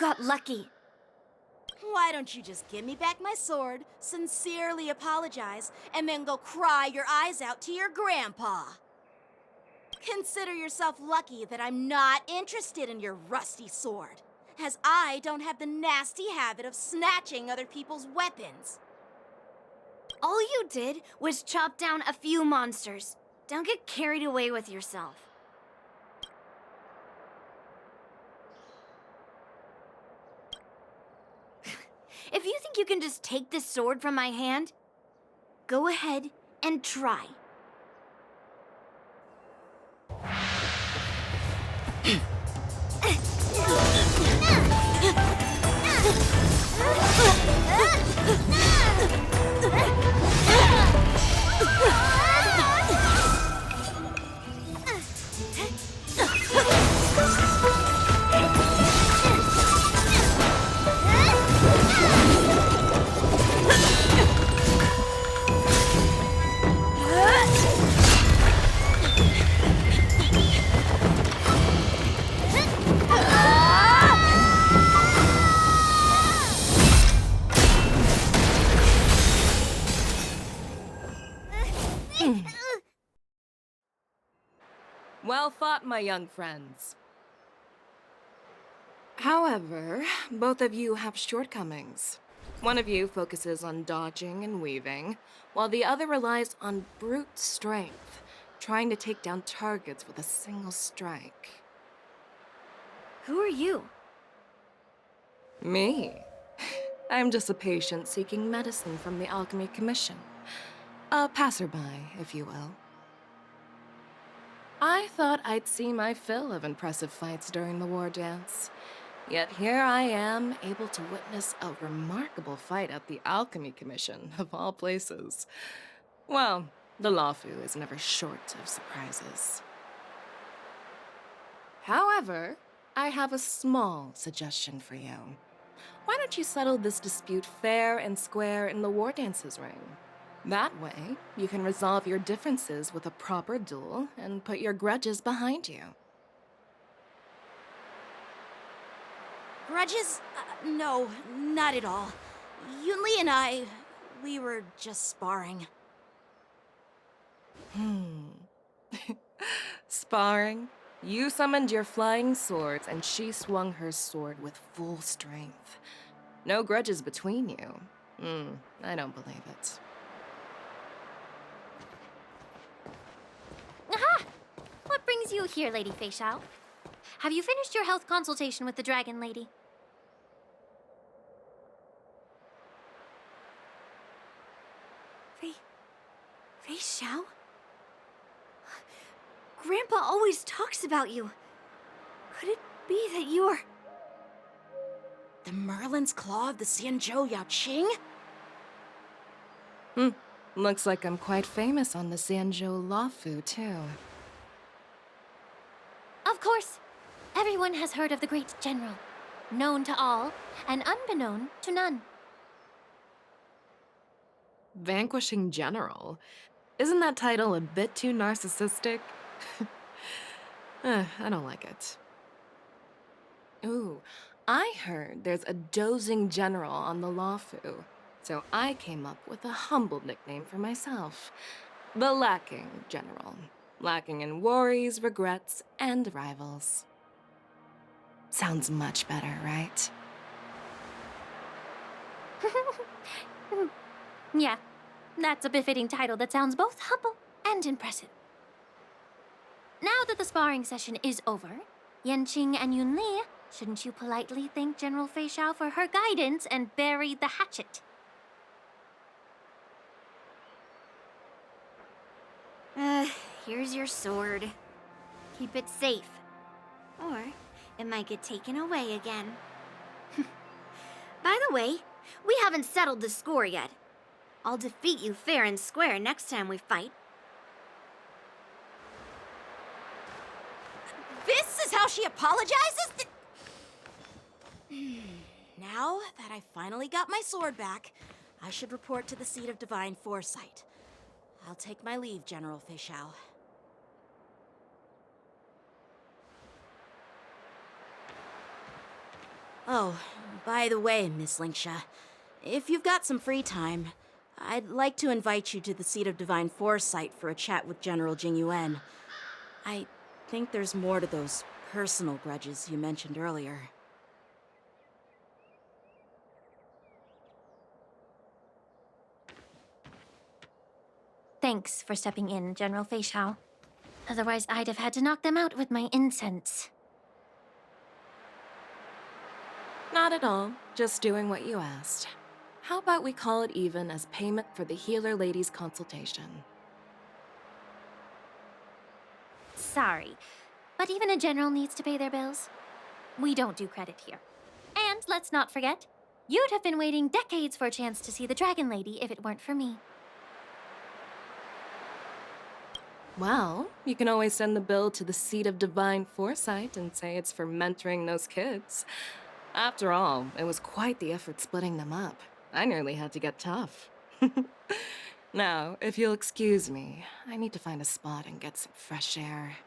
got lucky. Why don't you just give me back my sword, sincerely apologize, and then go cry your eyes out to your grandpa? Consider yourself lucky that I'm not interested in your rusty sword, as I don't have the nasty habit of snatching other people's weapons. All you did was chop down a few monsters. Don't get carried away with yourself. If you think you can just take this sword from my hand, go ahead and try. Well fought, my young friends. However, both of you have shortcomings. One of you focuses on dodging and weaving, while the other relies on brute strength, trying to take down targets with a single strike. Who are you? Me? I'm just a patient seeking medicine from the Alchemy Commission. A passerby, if you will. I thought I'd see my fill of impressive fights during the war dance. Yet here I am, able to witness a remarkable fight at the Alchemy Commission, of all places. Well, the Lawfu is never short of surprises. However, I have a small suggestion for you. Why don't you settle this dispute fair and square in the war dances ring? That way, you can resolve your differences with a proper duel and put your grudges behind you. Grudges? No, not at all. Yunli and we were just sparring. Sparring? You summoned your flying swords, and she swung her sword with full strength. No grudges between you. I don't believe it. Aha! What brings you here, Lady Feixiao? Have you finished your health consultation with the Dragon Lady? Feixiao? Grandpa always talks about you. Could it be that you're... The Merlin's Claw of the Xianzhou Yaoqing? Looks like I'm quite famous on the Xianzhou Lawfu, too. Of course. Everyone has heard of the great general. Known to all, and unbeknown to none. Vanquishing General? Isn't that title a bit too narcissistic? I don't like it. Ooh, I heard there's a dozing general on the Lawfu, so I came up with a humble nickname for myself. The Lacking General. Lacking in worries, regrets, and rivals. Sounds much better, right? Yeah, that's a befitting title that sounds both humble and impressive. Now that the sparring session is over, Yanqing and Yunli, shouldn't you politely thank General Feixiao for her guidance and bury the hatchet? Here's your sword. Keep it safe. Or it might get taken away again. By the way, we haven't settled the score yet. I'll defeat you fair and square next time we fight. This is how she apologizes? Now that I finally got my sword back, I should report to the seat of divine foresight. I'll take my leave, General Feixiao. Oh, by the way, Miss Linksha, if you've got some free time, I'd like to invite you to the Seat of Divine Foresight for a chat with General Jingyuan. I think there's more to those personal grudges you mentioned earlier. Thanks for stepping in, General Feixiao. Otherwise, I'd have had to knock them out with my incense. Not at all. Just doing what you asked. How about we call it even as payment for the healer lady's consultation? Sorry, but even a general needs to pay their bills. We don't do credit here. And let's not forget, you'd have been waiting decades for a chance to see the Dragon Lady if it weren't for me. Well, you can always send the bill to the Seat of Divine Foresight and say it's for mentoring those kids. After all, it was quite the effort splitting them up. I nearly had to get tough. Now, if you'll excuse me, I need to find a spot and get some fresh air.